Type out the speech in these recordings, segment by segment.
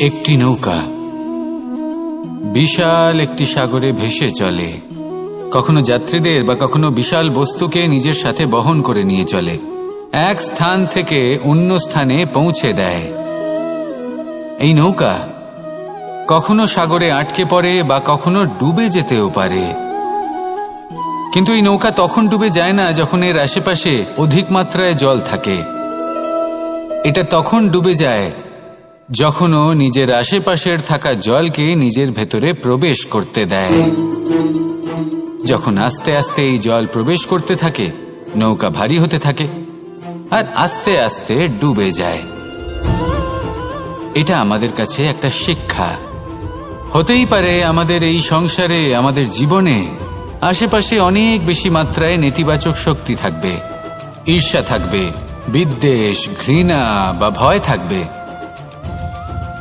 একটি নৌকা বিশাল একটি সাগরে ভেসে চলে। কখনো যাত্রীদের বা কখনো বিশাল বস্তুকে নিজের সাথে বহন করে নিয়ে চলে, এক স্থান থেকে অন্য স্থানে পৌঁছে দেয়। এই নৌকা কখনো সাগরে আটকে পড়ে বা কখনো ডুবে যেতেও পারে, কিন্তু এই নৌকা তখন ডুবে যায় না যখন এর আশেপাশে অধিক মাত্রায় জল থাকে। এটা তখন ডুবে যায় যখন ও নিজের আশেপাশের থাকা জলকে নিজের ভেতরে প্রবেশ করতে দেয়। যখন আস্তে আস্তে এই জল প্রবেশ করতে থাকে, নৌকা ভারী হতে থাকে আর আস্তে আস্তে ডুবে যায়। এটা আমাদের কাছে একটা শিক্ষা। হতেই পারে আমাদের এই সংসারে, আমাদের জীবনে আশেপাশে অনেক বেশি মাত্রায় নেতিবাচক শক্তি থাকবে, ঈর্ষা থাকবে, বিদ্বেষ, ঘৃণা বা ভয় থাকবে,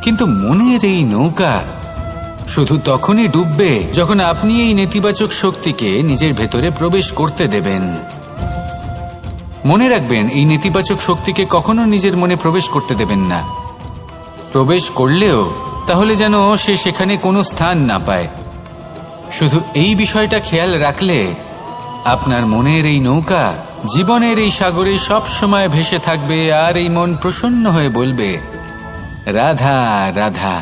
কিন্তু মনের এই নৌকা শুধু তখনই ডুববে যখন আপনি এই নেতিবাচক শক্তিকে নিজের ভেতরে প্রবেশ করতে দেবেন। মনে রাখবেন, এই নেতিবাচক শক্তিকে কখনো নিজের মনে প্রবেশ করতে দেবেন না। প্রবেশ করলেও তাহলে যেন সে সেখানে কোনো স্থান না পায়। শুধু এই বিষয়টা খেয়াল রাখলে আপনার মনের এই নৌকা জীবনের এই সাগরে সব সময় ভেসে থাকবে আর এই মন প্রসন্ন হয়ে বলবে, রাধা রাধা।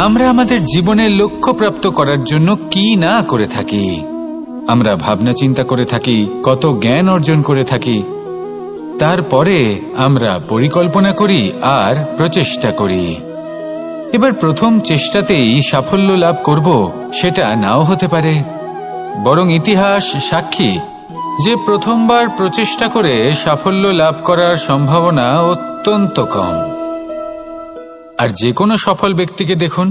আমরা আমাদের জীবনের লক্ষ্য প্রাপ্ত করার জন্য কি না করে থাকি। আমরা ভাবনা চিন্তা করে থাকি, কত জ্ঞান অর্জন করে থাকি, তারপরে আমরা পরিকল্পনা করি আর প্রচেষ্টা করি। এবার প্রথম চেষ্টাতেই সাফল্য লাভ করব সেটা নাও হতে পারে, বরং ইতিহাস সাক্ষী যে প্রথমবার প্রচেষ্টা করে সাফল্য লাভ করার সম্ভাবনা অত্যন্ত কম। আর যে কোনো সফল ব্যক্তিকে দেখুন,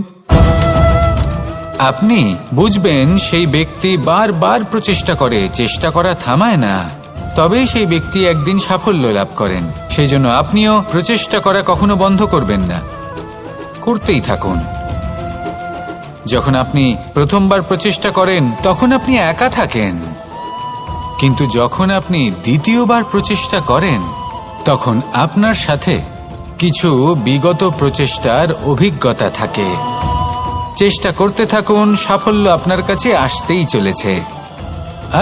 আপনি বুঝবেন সেই ব্যক্তি বারবার প্রচেষ্টা করে, চেষ্টা করা থামায় না, তবেই সেই ব্যক্তি একদিন সাফল্য লাভ করেন। সেই জন্য আপনিও প্রচেষ্টা করা কখনো বন্ধ করবেন না, করতেই থাকুন। যখন আপনি প্রথমবার প্রচেষ্টা করেন তখন আপনি একা থাকেন, কিন্তু যখন আপনি দ্বিতীয়বার প্রচেষ্টা করেন তখন আপনার সাথে কিছু বিগত প্রচেষ্টার অভিজ্ঞতা থাকে। চেষ্টা করতে থাকুন, সাফল্য আপনার কাছে আসতেই চলেছে।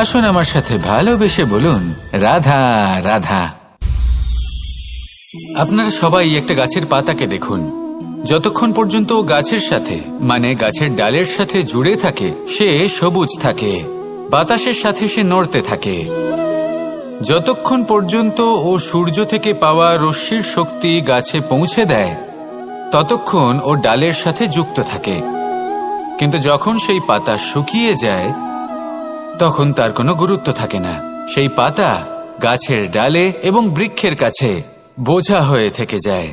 আসুন আমার সাথে ভালোবেসে বলুন, রাধা রাধা। আপনারা সবাই একটা গাছের পাতাকে দেখুন, যতক্ষণ পর্যন্ত গাছের সাথে মানে গাছের ডালের সাথে জুড়ে থাকে সে সবুজ থাকে, বাতাসের সাথে সে নড়তে থাকে। যতক্ষণ পর্যন্ত ও সূর্য থেকে পাওয়া রশ্মির শক্তি গাছে পৌঁছে দেয় ততক্ষণ ও ডালের সাথে যুক্ত থাকে, কিন্তু যখন সেই পাতা শুকিয়ে যায় তখন তার কোনো গুরুত্ব থাকে না। সেই পাতা গাছের ডালে এবং বৃক্ষের কাছে বোঝা হয়ে থেকে যায়,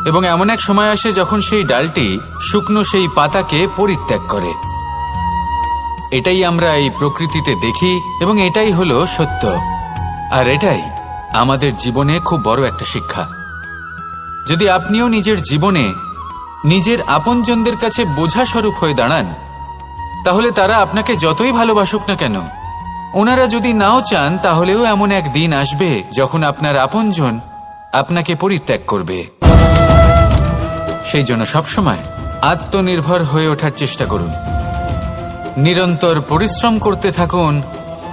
এবং এমন এক সময় আসে যখন সেই ডালটি শুকনো সেই পাতাকে পরিত্যাগ করে। এটাই আমরা এই প্রকৃতিতে দেখি এবং এটাই হলো সত্য। আর এটাই আমাদের জীবনে খুব বড় একটা শিক্ষা। যদি আপনিও নিজের জীবনে নিজের আপনজনদের কাছে বোঝা স্বরূপ হয়ে দাঁড়ান, তাহলে তারা আপনাকে যতই ভালোবাসুক না কেন, ওনারা যদি নাও চান তাহলেও এমন এক দিন আসবে যখন আপনার আপনজন আপনাকে পরিত্যাগ করবে। সেই জন্য সবসময় আত্মনির্ভর হয়ে ওঠার চেষ্টা করুন, নিরন্তর পরিশ্রম করতে থাকুন,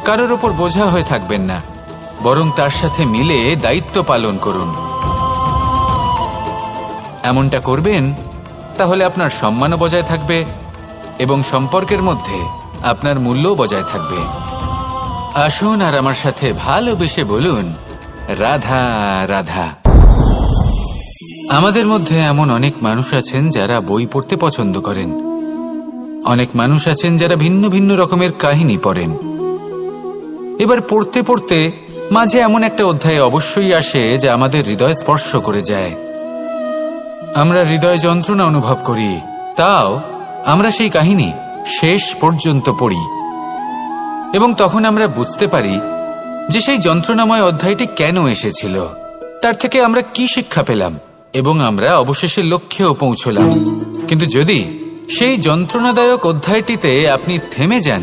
কারোর ওপর বোঝা হয়ে থাকবেন না, বরং তার সাথে মিলে দায়িত্ব পালন করুন। এমনটা করবেন তাহলে আপনার সম্মানও বজায় থাকবে এবং সম্পর্কের মধ্যে আপনার মূল্যও বজায় থাকবে। আসুন আর আমার সাথে ভালোবেসে বলুন, রাধা রাধা। আমাদের মধ্যে এমন অনেক মানুষ আছেন যারা বই পড়তে পছন্দ করেন, অনেক মানুষ আছেন যারা ভিন্ন ভিন্ন রকমের কাহিনী পড়েন। এবার পড়তে পড়তে মাঝে এমন একটা অধ্যায় অবশ্যই আসে যা আমাদের হৃদয় স্পর্শ করে যায়। আমরা হৃদয় যন্ত্রণা অনুভব করি, তাও আমরা সেই কাহিনী শেষ পর্যন্ত পড়ি এবং তখন আমরা বুঝতে পারি যে সেই যন্ত্রণাময় অধ্যায়টি কেন এসেছিল, তার থেকে আমরা কি শিক্ষা পেলাম এবং আমরা অবশেষে লক্ষ্যেও পৌঁছলাম। কিন্তু যদি সেই যন্ত্রণাদায়ক অধ্যায়টিতে আপনি থেমে যান,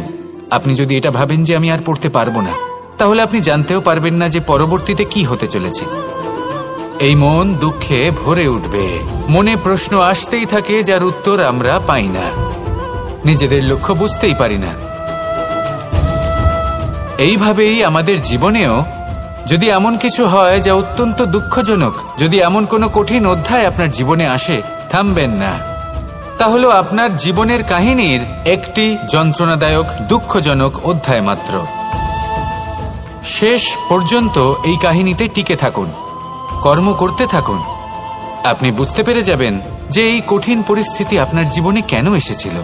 আপনি যদি এটা ভাবেন যে আমি আর পড়তে পারবো না, তাহলে আপনি জানতেও পারবেন না যে পরবর্তীতে কি হতে চলেছে। এই মন দুঃখে ভরে উঠবে। মনে প্রশ্ন আসতেই থাকে যার উত্তর আমরা পাই না, নিজেদের লক্ষ্য বুঝতেই পারি না। এইভাবেই আমাদের জীবনেও যদি এমন কিছু হয় যা অত্যন্ত দুঃখজনক, যদি এমন কোনো কঠিন অধ্যায় আপনার জীবনে আসে, থামবেন না। তাহলে আপনার জীবনের কাহিনীর একটি যন্ত্রণাদায়ক দুঃখজনক অধ্যায় মাত্র। শেষ পর্যন্ত এই কাহিনীতে টিকে থাকুন, কর্ম করতে থাকুন। আপনি বুঝতে পেরে যাবেন যে এই কঠিন পরিস্থিতি আপনার জীবনে কেন এসেছিল।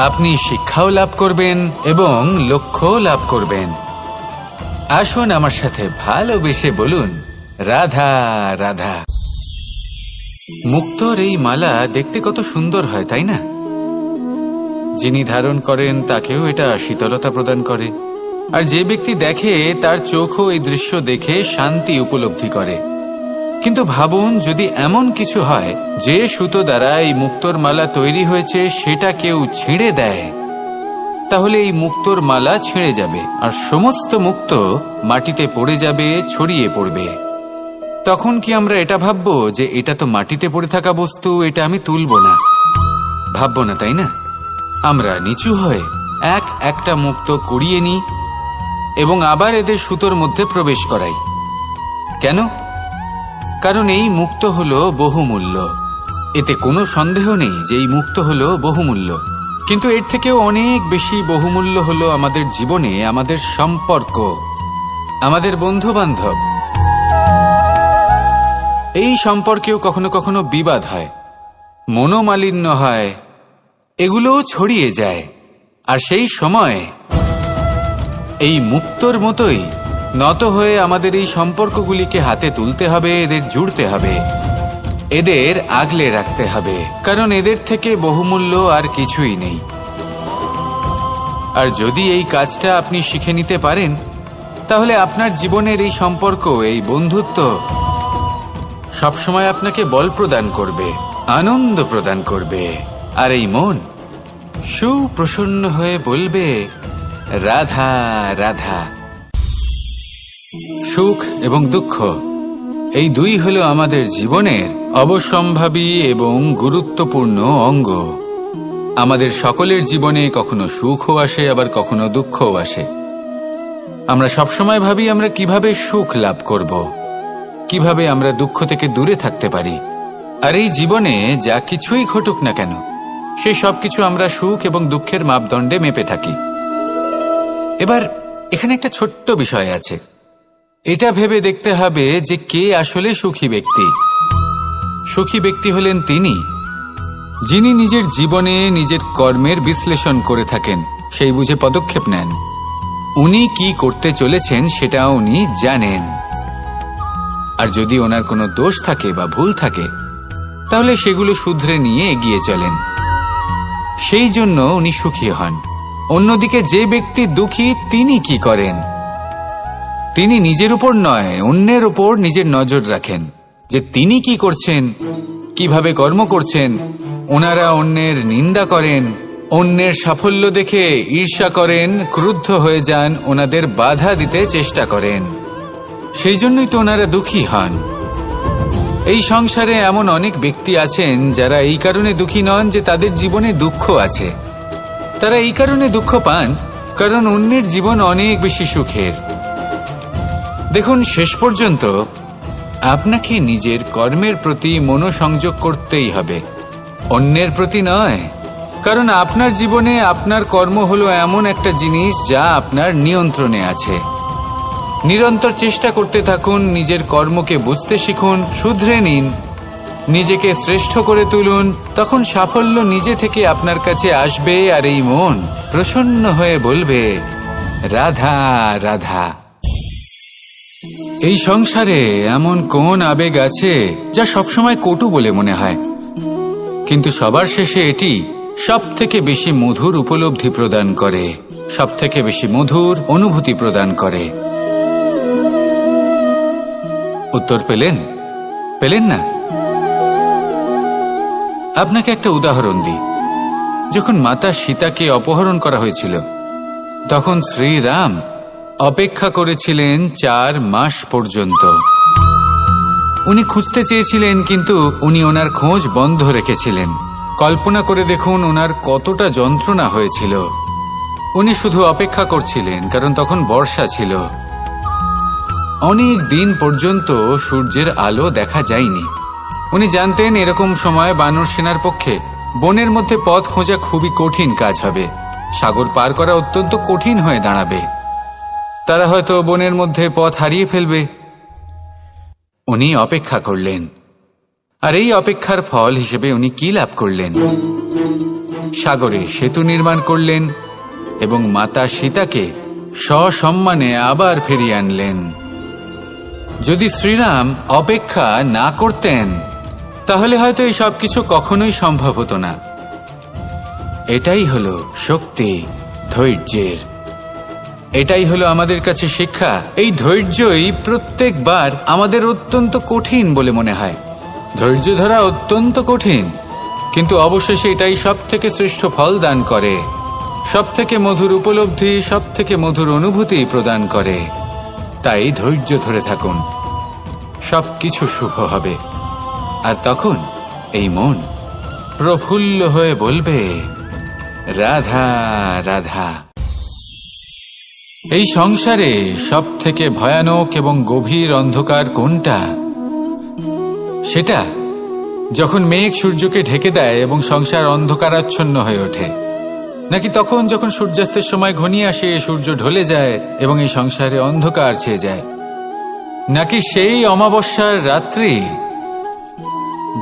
আপনি শিক্ষাও লাভ করবেন এবং লক্ষ্যও লাভ করবেন। আসুন আমার সাথে ভালোবেসে বলুন, রাধা রাধা। মুক্তোর এই মালা দেখতে কত সুন্দর হয়, তাই না? যিনি ধারণ করেন তাকেও এটা শীতলতা প্রদান করে, আর যে ব্যক্তি দেখে তার চোখও এই দৃশ্য দেখে শান্তি উপলব্ধি করে। কিন্তু ভাবুন, যদি এমন কিছু হয় যে সুতো দ্বারা এই মুক্তোর মালা তৈরি হয়েছে সেটা কেউ ছিঁড়ে দেয়, তাহলে এই মুক্তোর মালা ছিঁড়ে যাবে আর সমস্ত মুক্তো মাটিতে পড়ে যাবে, ছড়িয়ে পড়বে। তখন কি আমরা এটা ভাববো যে এটা তো মাটিতে পড়ে থাকা বস্তু, এটা আমি তুলবো না? ভাববো না, তাই না? আমরা নিচু হয়ে একটা মুক্তো কুড়িয়ে নিই এবং আবার এদের সুতোর মধ্যে প্রবেশ করাই। কেন? কারণ এই মুক্তো হলো বহুমূল্য। এতে কোনো সন্দেহ নেই যে এই মুক্তো হলো বহুমূল্য। কিন্তু এর থেকেও অনেক বেশি বহুমূল্য হলো আমাদের জীবনে আমাদের সম্পর্ক, আমাদের বন্ধু বান্ধব। এই সম্পর্কেও কখনো কখনো বিবাদ হয়, মনোমালিন্য হয়, এগুলোও ছড়িয়ে যায়। আর সেই সময় এই মুক্তোর মতোই নত হয়ে আমাদের এই সম্পর্কগুলিকে হাতে তুলতে হবে, এদের জুড়তে হবে, এদের আগলে রাখতে হবে, কারণ এদের থেকে বহুমূল্য আর কিছুই নেই। আর যদি এই কাজটা আপনি শিখে নিতে পারেন, তাহলে আপনার জীবনের এই সম্পর্ক, এই বন্ধুত্ব সবসময় আপনাকে বল প্রদান করবে, আনন্দ প্রদান করবে। আর এই মন সুপ্রসন্ন হয়ে বলবে, রাধা রাধা। সুখ এবং দুঃখ এই দুই হলো আমাদের জীবনের অবশ্যম্ভাবী এবং গুরুত্বপূর্ণ অঙ্গ। আমাদের সকলের জীবনে কখনো সুখও আসে, আবার কখনো দুঃখও আসে। আমরা সবসময় ভাবি আমরা কিভাবে সুখ লাভ করব, কিভাবে আমরা দুঃখ থেকে দূরে থাকতে পারি। আর এই জীবনে যা কিছুই ঘটুক না কেন, সেই সবকিছু আমরা সুখ এবং দুঃখের মাপদণ্ডে মেপে থাকি। এবার এখানে একটা ছোট্ট বিষয় আছে, এটা ভেবে দেখতে হবে যে কে আসলে সুখী ব্যক্তি। সুখী ব্যক্তি হলেন তিনি যিনি নিজের জীবনে নিজের কর্মের বিশ্লেষণ করে থাকেন, সেই বুঝে পদক্ষেপ নেন। উনি কি করতে চলেছেন সেটা উনি জানেন, আর যদি ওনার কোনো দোষ থাকে বা ভুল থাকে তাহলে সেগুলো শুধরে নিয়ে এগিয়ে চলেন। সেই জন্য উনি সুখী হন। অন্যদিকে যে ব্যক্তি দুঃখী, তিনি কি করেন? তিনি নিজের উপর নয়, অন্যের উপর নিজের নজর রাখেন যে তিনি কি করছেন, কিভাবে কর্ম করছেন। ওনারা অন্যের নিন্দা করেন, অন্যের সাফল্য দেখে ঈর্ষা করেন, ক্রুদ্ধ হয়ে যান, ওনাদের বাধা দিতে চেষ্টা করেন। সেই জন্যই তো ওনারা দুঃখী হন। এই সংসারে এমন অনেক ব্যক্তি আছেন যারা এই কারণে দুঃখী নন যে তাদের জীবনে দুঃখ আছে। তারা এই কারণে দুঃখ পান কারণ অন্যের জীবন অনেক বেশি সুখের। দেখুন, শেষ পর্যন্ত আপনাকে নিজের কর্মের প্রতি মনোসংযোগ করতেই হবে, অন্যের প্রতি নয়। কারণ আপনার জীবনে আপনার কর্ম হলো এমন একটা জিনিস যা আপনার নিয়ন্ত্রণে আছে। নিরন্তর চেষ্টা করতে থাকুন, নিজের কর্মকে বুঝতে শিখুন, শুধরে নিন, নিজেকে শ্রেষ্ঠ করে তুলুন। তখন সাফল্য নিজে থেকে আপনার কাছে আসবে, আর এই মন প্রসন্ন হয়ে বলবে, রাধা রাধা। এই সংসারে এমন কোন আবেগ আছে যা সবসময় কটু বলে মনে হয়, কিন্তু সবার শেষে এটি সব থেকে বেশি মধুর উপলব্ধি প্রদান করে, সব থেকে বেশি মধুর অনুভূতি প্রদান করে। উত্তর পেলেন? পেলেন না? আপনাকে একটা উদাহরণ দিই। যখন মাতা সীতাকে অপহরণ করা হয়েছিল, তখন শ্রীরাম অপেক্ষা করেছিলেন 4 মাস পর্যন্ত। উনি খুঁজতে চেয়েছিলেন, কিন্তু উনি ওনার খোঁজ বন্ধ রেখেছিলেন। কল্পনা করে দেখুন ওনার কতটা যন্ত্রণা হয়েছিল। উনি শুধু অপেক্ষা করছিলেন, কারণ তখন বর্ষা ছিল। অনেক দিন পর্যন্ত সূর্যের আলো দেখা যায়নি। উনি জানতেন এরকম সময় বানর সেনার পক্ষে বনের মধ্যে পথ খোঁজা খুবই কঠিন কাজ হবে। সাগর পার করা অত্যন্ত কঠিন হয়ে দাঁড়াবে। তারা হয়তো বনের মধ্যে পথ হারিয়ে ফেলবে। উনি অপেক্ষা করলেন, আর এই অপেক্ষার ফল হিসেবে উনি কি লাভ করলেন? সাগরে সেতু নির্মাণ করলেন এবং মাতা সীতাকে সসম্মানে আবার ফিরিয়ে আনলেন। যদি শ্রীরাম অপেক্ষা না করতেন, তাহলে হয়তো এই সবকিছু কখনোই সম্ভব হতো না। এটাই হলো শক্তি ধৈর্যের। এটাই হলো আমাদের কাছে শিক্ষা। এই ধৈর্যই প্রত্যেকবার আমাদের অত্যন্ত কঠিন বলে মনে হয়। ধৈর্য ধরা অত্যন্ত কঠিন, কিন্তু অবশেষে এটাই সব থেকে শ্রেষ্ঠ ফল দান করে, সব থেকে মধুর উপলব্ধি, সব থেকে মধুর অনুভূতি প্রদান করে। তাই ধৈর্য ধরে থাকুন, সবকিছু শুভ হবে। আর তখন এই মন প্রফুল্ল হয়ে বলবে, রাধা রাধা। এই সংসারে সব থেকে ভয়ানক এবং গভীর অন্ধকার কোনটা? সেটা যখন মেঘ সূর্যকে ঢেকে দেয় এবং সংসার অন্ধকারাচ্ছন্ন হয়ে ওঠে, নাকি তখন যখন সূর্যাস্তের সময় ঘনিয়ে আসে, সূর্য ঢলে যায় এবং এই সংসারে অন্ধকার ছেয়ে যায়, নাকি সেই অমাবস্যার রাত্রি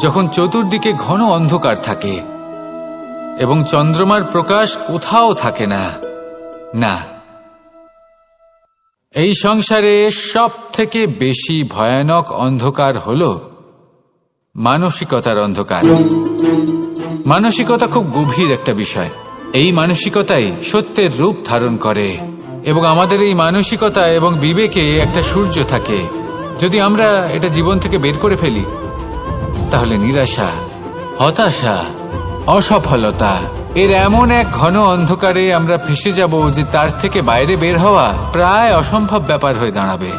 যখন চতুর্দিকে ঘন অন্ধকার থাকে এবং চন্দ্রমার প্রকাশ কোথাও থাকে না? না, এই সংসারে সব থেকে বেশি ভয়ানক অন্ধকার হল মানসিকতার অন্ধকার। মানসিকতা খুব গভীর একটা বিষয়। এই মানসিকতাই সত্যের রূপ ধারণ করে এবং আমাদের এই মানসিকতা এবং বিবেকে একটা সূর্য থাকে। যদি আমরা এটা জীবন থেকে বের করে ফেলি, তাহলে নিরাশা, হতাশা, অসফলতা এর এমন এক ঘন অন্ধকারে আমরা ফেসে যাব যে তার থেকে বাইরে বের হওয়া প্রায় অসম্ভব ব্যাপার হয়ে দাঁড়াবে।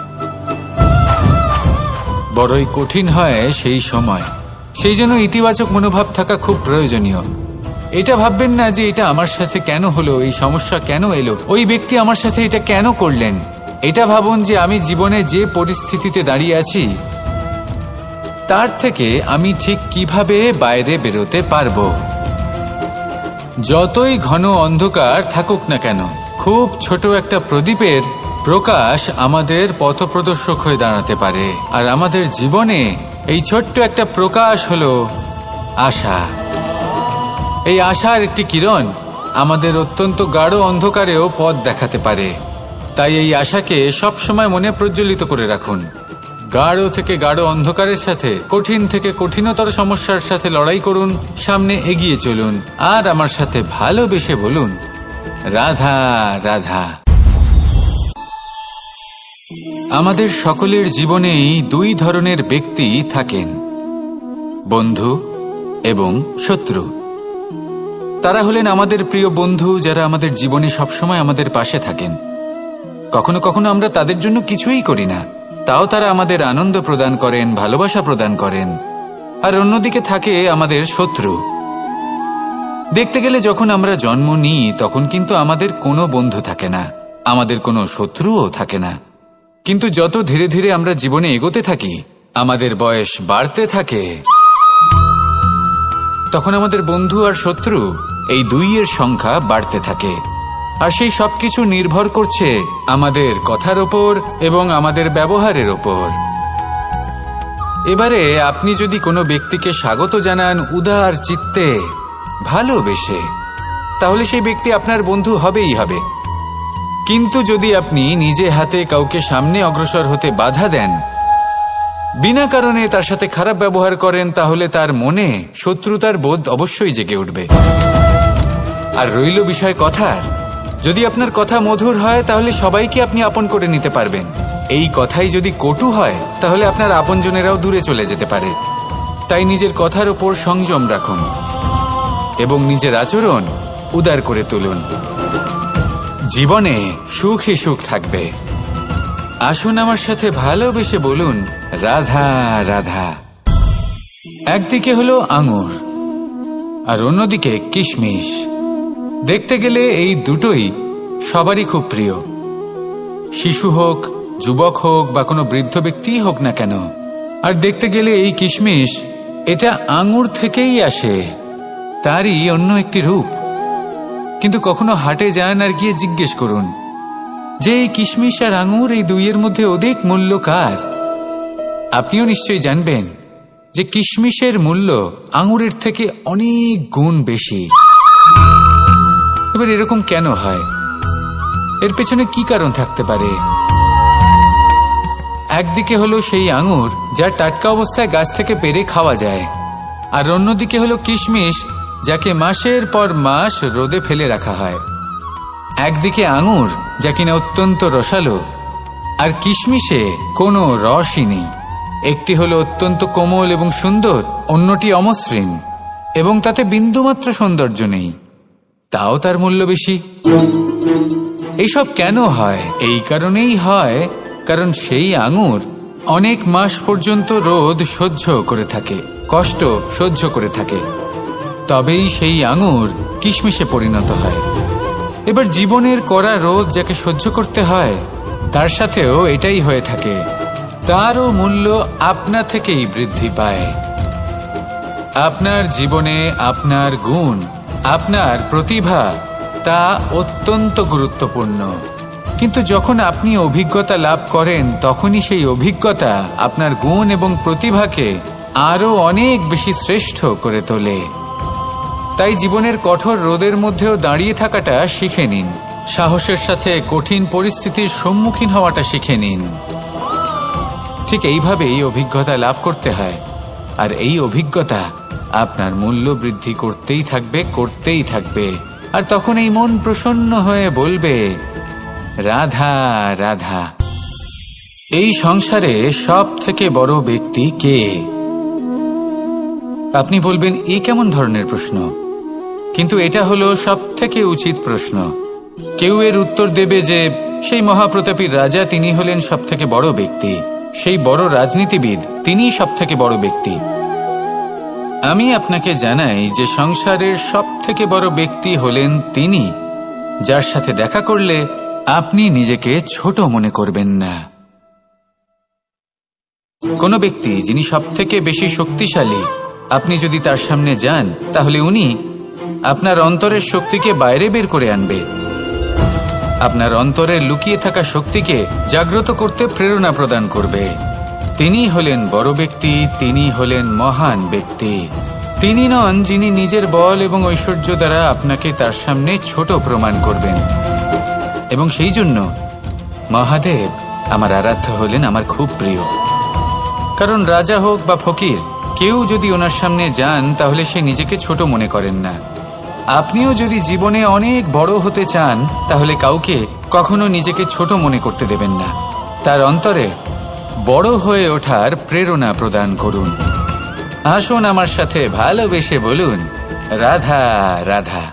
বড়ই কঠিন হয় সেই সময়। সেই জন্য ইতিবাচক মনোভাব থাকা খুব প্রয়োজনীয়। এটা ভাববেন না যে এটা আমার সাথে কেন হলো, এই সমস্যা কেন এলো, ওই ব্যক্তি আমার সাথে এটা কেন করলেন। এটা ভাবুন যে আমি জীবনে যে পরিস্থিতিতে দাঁড়িয়ে আছি, তার থেকে আমি ঠিক কিভাবে বাইরে বেরোতে পারবো। যতই ঘন অন্ধকার থাকুক না কেন, খুব ছোট একটা প্রদীপের প্রকাশ আমাদের পথপ্রদর্শক হয়ে দাঁড়াতে পারে। আর আমাদের জীবনে এই ছোট্ট একটা প্রকাশ হলো আশা। এই আশার একটি কিরণ আমাদের অত্যন্ত গাঢ় অন্ধকারেও পথ দেখাতে পারে। তাই এই আশাকে সবসময় মনে প্রজ্বলিত করে রাখুন। গাঢ় থেকে গাঢ় অন্ধকারের সাথে, কঠিন থেকে কঠিনতর সমস্যার সাথে লড়াই করুন, সামনে এগিয়ে চলুন, আর আমার সাথে ভালোবেসে বলুন, রাধা রাধা। আমাদের সকলের জীবনেই দুই ধরনের ব্যক্তি থাকেন, বন্ধু এবং শত্রু। তারা হলেন আমাদের প্রিয় বন্ধু, যারা আমাদের জীবনে সবসময় আমাদের পাশে থাকেন। কখনো কখনো আমরা তাদের জন্য কিছুই করি না, তাও তারা আমাদের আনন্দ প্রদান করেন, ভালোবাসা প্রদান করেন। আর অন্যদিকে থাকে আমাদের শত্রু। দেখতে গেলে যখন আমরা জন্ম নিই, তখন কিন্তু আমাদের কোনো বন্ধু থাকে না, আমাদের কোনো শত্রুও থাকে না। কিন্তু যত ধীরে ধীরে আমরা জীবনে এগোতে থাকি, আমাদের বয়স বাড়তে থাকে, তখন আমাদের বন্ধু আর শত্রু এই দুইয়ের সংখ্যা বাড়তে থাকে। আর সেই সবকিছু নির্ভর করছে আমাদের কথার ওপর এবং আমাদের ব্যবহারের ওপর। এবারে আপনি যদি কোনো ব্যক্তিকে স্বাগত জানান উদার চিত্তে, ভালোবেসে, তাহলে সেই ব্যক্তি আপনার বন্ধু হবেই হবে। কিন্তু যদি আপনি নিজে হাতে কাউকে সামনে অগ্রসর হতে বাধা দেন, বিনা কারণে তার সাথে খারাপ ব্যবহার করেন, তাহলে তার মনে শত্রুতার বোধ অবশ্যই জেগে উঠবে। আর রইল বিষয় কথার, যদি আপনার কথা মধুর হয়, তাহলে সবাইকে আপনি আপন করে নিতে পারবেন। এই কথাই যদি কটু হয়, তাহলে আপনার আপনজনেরাও দূরে চলে যেতে পারে। তাই নিজের কথার ওপর সংযম রাখুন এবং নিজের আচরণ উদার করে তুলুন। জীবনে সুখে সুখ থাকবে। আসুন আমার সাথে ভালোবেসে বলুন, রাধা রাধা। একদিকে হলো আঙুর আর অন্যদিকে কিশমিশ। দেখতে গেলে এই দুটোই সবারই খুব প্রিয়, শিশু হোক, যুবক হোক বা কোনো বৃদ্ধ ব্যক্তিই হোক না কেন। আর দেখতে গেলে এই কিশমিশ, এটা আঙুর থেকেই আসে, তারই অন্য একটি রূপ। কিন্তু কখনো হাটে যান আর গিয়ে জিজ্ঞেস করুন যে এই কিশমিশ আর আঙুর, এই দুইয়ের মধ্যে অধিক মূল্য কার? আপনিও নিশ্চয়ই জানবেন যে কিশমিশের মূল্য আঙুরের থেকে অনেক গুণ বেশি। এবার এরকম কেন হয়? এর পেছনে কি কারণ থাকতে পারে? একদিকে হলো সেই আঙুর যা টাটকা অবস্থায় গাছ থেকে পেড়ে খাওয়া যায়, আর অন্যদিকে হলো কিশমিশ যাকে মাসের পর মাস রোদে ফেলে রাখা হয়। একদিকে আঙুর যা কিনা অত্যন্ত রসালো, আর কিশমিশে কোনো রসই নেই। একটি হলো অত্যন্ত কোমল এবং সুন্দর, অন্যটি অমসৃণ এবং তাতে বিন্দুমাত্র সৌন্দর্য নেই, তাও তার মূল্য বেশি। এইসব কেন হয়? এই কারণেই হয় কারণ সেই আঙুর অনেক মাস পর্যন্ত রোদ সহ্য করে থাকে, কষ্ট সহ্য করে থাকে, তবেই সেই আঙুর কিশমিশে পরিণত হয়। এবার জীবনের কড়া রোদ যাকে সহ্য করতে হয়, তার সাথেও এটাই হয়ে থাকে, তারও মূল্য আপনা থেকেই বৃদ্ধি পায়। আপনার জীবনে আপনার গুণ, আপনার প্রতিভা, তা অত্যন্ত গুরুত্বপূর্ণ। কিন্তু যখন আপনি অভিজ্ঞতা লাভ করেন, তখনই সেই অভিজ্ঞতা আপনার গুণ এবং প্রতিভাকে আরো অনেক বেশি শ্রেষ্ঠ করে তোলে। তাই জীবনের কঠোর রোদের মধ্যেও দাঁড়িয়ে থাকাটা শিখে নিন, সাহসের সাথে কঠিন পরিস্থিতির সম্মুখীন হওয়াটা শিখে নিন। ঠিক এইভাবেই অভিজ্ঞতা লাভ করতে হয়, আর এই অভিজ্ঞতা আপনার মূল্য বৃদ্ধি করতেই থাকবে, করতেই থাকবে। আর তখন এই মন প্রসন্ন হয়ে বলবে, রাধা রাধা। এই সংসারে সব থেকে বড় ব্যক্তি কে? আপনি বলবেন, এ কেমন ধরনের প্রশ্ন? কিন্তু এটা হলো সব থেকে উচিত প্রশ্ন। কেউ এর উত্তর দেবে যে সেই মহাপ্রতাপী রাজা, তিনি হলেন সব থেকে বড় ব্যক্তি, সেই বড় রাজনীতিবিদ, তিনিই সব থেকে বড় ব্যক্তি। আমি আপনাকে জানাই যে সংসারের সব থেকে বড় ব্যক্তি হলেন তিনি, যার সাথে দেখা করলে আপনি নিজেকে ছোট মনে করবেন না। কোনো ব্যক্তি যিনি সব থেকে বেশি শক্তিশালী, আপনি যদি তার সামনে যান, তাহলে উনি আপনার অন্তরের শক্তিকে বাইরে বের করে আনবে, আপনার অন্তরের লুকিয়ে থাকা শক্তিকে জাগ্রত করতে প্রেরণা প্রদান করবে। তিনি হলেন বড় ব্যক্তি, তিনি হলেন মহান ব্যক্তি। তিনি নন যিনি নিজের বল এবং ঐশ্বর্য দ্বারা আপনাকে তার সামনে ছোট প্রমাণ করবেন। এবং সেই জন্য মহাদেব আমার আরাধ্য হলেন আমার খুব প্রিয়। কারণ রাজা হোক বা ফকির, কেউ যদি ওনার সামনে যান, তাহলে সে নিজেকে ছোট মনে করেন না। আপনিও যদি জীবনে অনেক বড় হতে চান, তাহলে কাউকে কখনো নিজেকে ছোট মনে করতে দেবেন না। তার অন্তরে বড় হয়ে ওঠার প্রেরণা প্রদান করুন। আসুন আমার সাথে ভালোবেসে বলুন, রাধা রাধা।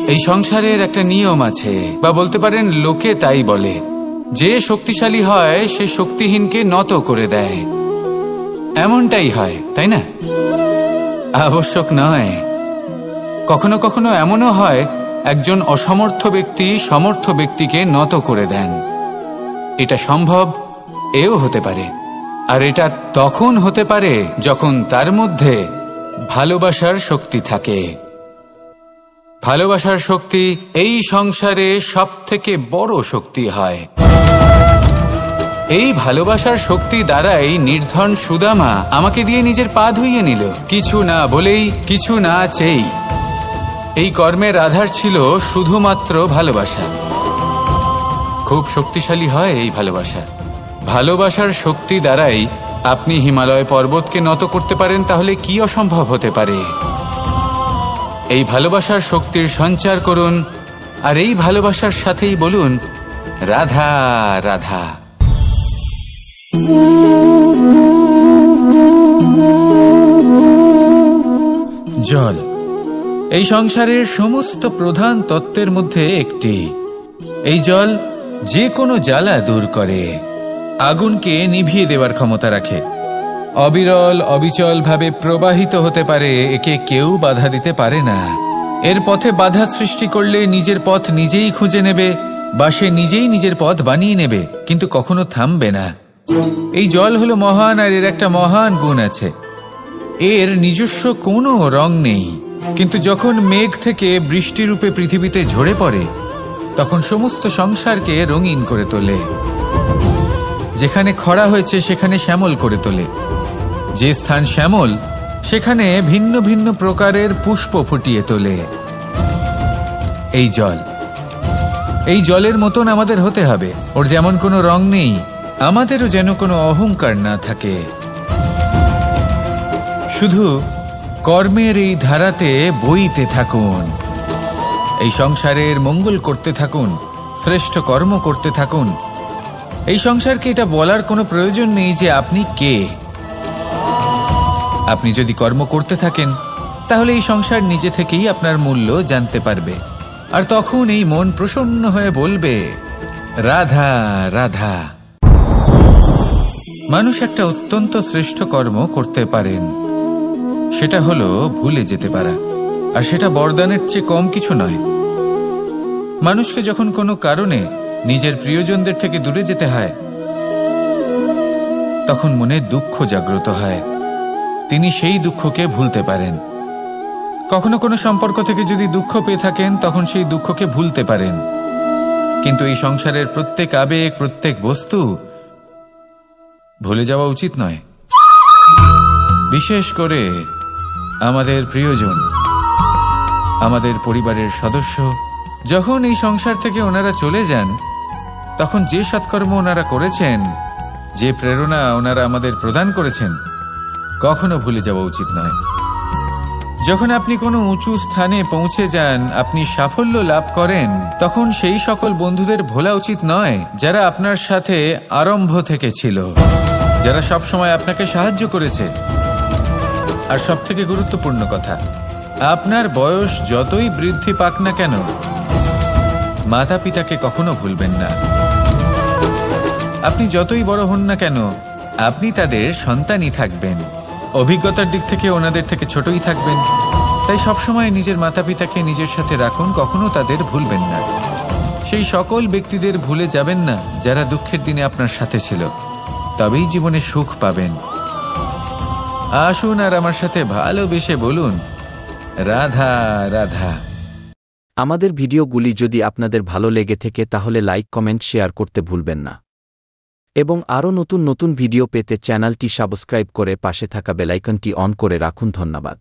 এই সংসারের একটা নিয়ম আছে, বা বলতে পারেন লোকে তাই বলে, যে শক্তিশালী হয় সে শক্তিহীনকে নত করে দেয়। এমনটাই হয়, তাই না? আবশ্যক নয়। কখনো কখনো এমনও হয়, একজন অসমর্থ ব্যক্তি সমর্থ ব্যক্তিকে নত করে দেন। এটা সম্ভব, এও হতে পারে। আর এটা তখন হতে পারে যখন তার মধ্যে ভালোবাসার শক্তি থাকে। ভালোবাসার শক্তি এই সংসারে সব থেকে বড় শক্তি হয়। এই ভালোবাসার শক্তি দ্বারাই নির্ধন সুদামা আমাকে দিয়ে নিজের পা ধুইয়ে নিল, কিছু না বলেই, কিছু না চেয়েই। এই কর্মের আধার ছিল শুধুমাত্র ভালোবাসা। খুব শক্তিশালী হয় এই ভালোবাসা। ভালোবাসার শক্তি দ্বারাই আপনি হিমালয় পর্বতকে নত করতে পারেন, তাহলে কি অসম্ভব হতে পারে? এই ভালোবাসার শক্তির সঞ্চার করুন, আর এই ভালোবাসার সাথেই বলুন, রাধা রাধা। জল এই সংসারের সমস্ত প্রধান তত্ত্বের মধ্যে একটি। এই জল যে কোনো জ্বালা দূর করে। আগুনকে নিভিয়ে দেওয়ার ক্ষমতা রাখে। অবিরল অবিচল ভাবে প্রবাহিত হতে পারে, একে কেউ বাধা দিতে পারে না। এর পথে বাধা সৃষ্টি করলে নিজের পথ নিজেই খুঁজে নেবে বা সে নিজেই নিজের পথ বানিয়ে নেবে, কিন্তু কখনো থামবে না। এই জল হলো মহান, আর এর একটা মহান গুণ আছে, এর নিজস্ব কোনো রং নেই। কিন্তু যখন মেঘ থেকে বৃষ্টিরূপে পৃথিবীতে ঝরে পড়ে, তখন সমস্ত সংসারকে রঙিন করে তোলে। যেখানে খরা হয়েছে সেখানে শ্যামল করে তোলে। যে স্থান শ্যামল সেখানে ভিন্ন ভিন্ন প্রকারের পুষ্প ফুটিয়ে তোলে। এই জলের মতন আমাদের হতে হবে। ওর যেমন কোনো রং নেই, আমাদেরও যেন কোনো অহংকার না থাকে। শুধু কর্মের এই ধারাতে বইতে থাকুন, এই সংসারের মঙ্গল করতে থাকুন, শ্রেষ্ঠ কর্ম করতে থাকুন। এই সংসারকে এটা বলার কোনো প্রয়োজন নেই যে আপনি কে। আপনি যদি কর্ম করতে থাকেন তাহলে এই সংসার নিজে থেকেই আপনার মূল্য জানতে পারবে, আর তখন এই মন প্রসন্ন হয়ে বলবে, রাধা রাধা। মানুষ একটা অত্যন্ত শ্রেষ্ঠ কর্ম করতে পারেন, সেটা হলো ভুলে যেতে পারা। আর সেটা বরদানের চেয়ে কম কিছু নয়। মানুষকে যখন কোনো কারণে নিজের প্রিয়জনদের থেকে দূরে যেতে হয়, তখন মনে দুঃখ জাগ্রত হয়, তিনি সেই দুঃখকে ভুলতে পারেন। কখনো কোনো সম্পর্ক থেকে যদি দুঃখ পেয়ে থাকেন, তখন সেই দুঃখকে ভুলতে পারেন। কিন্তু এই সংসারের প্রত্যেক আবেগ, প্রত্যেক বস্তু ভুলে যাওয়া উচিত নয়। বিশেষ করে আমাদের প্রিয়জন, আমাদের পরিবারের সদস্য, যখন এই সংসার থেকে ওনারা চলে যান, তখন যে সৎকর্ম ওনারা করেছেন, যে প্রেরণা ওনারা আমাদের প্রদান করেছেন, কখনো ভুলে যাওয়া উচিত নয়। যখন আপনি কোনো উঁচু স্থানে পৌঁছে যান, আপনি সাফল্য লাভ করেন, তখন সেই সকল বন্ধুদের ভোলা উচিত নয় যারা আপনার সাথে আরম্ভ থেকে ছিল, যারা সব সময় আপনাকে সাহায্য করেছে। আর সবথেকে গুরুত্বপূর্ণ কথা, আপনার বয়স যতই বৃদ্ধি পাক না কেন, মাতা পিতাকে কখনো ভুলবেন না। আপনি যতই বড় হন না কেন, আপনি তাদের সন্তানই থাকবেন। অভিজ্ঞতার দিক থেকে ওনাদের থেকে ছোটই থাকবেন। তাই সবসময় নিজের মাতা পিতাকে নিজের সাথে রাখুন, কখনো তাদের ভুলবেন না। সেই সকল ব্যক্তিদের ভুলে যাবেন না যারা দুঃখের দিনে আপনার সাথে ছিল, তবেই জীবনে সুখ পাবেন। আসুন আর আমার সাথে ভালোবেসে বলুন, রাধা রাধা। আমাদের ভিডিওগুলি যদি আপনাদের ভালো লেগে থাকে তাহলে লাইক, কমেন্ট, শেয়ার করতে ভুলবেন না। এবং আরও নতুন নতুন ভিডিও পেতে চ্যানেলটি সাবস্ক্রাইব করে পাশে থাকা বেল আইকনটি অন করে রাখুন। ধন্যবাদ।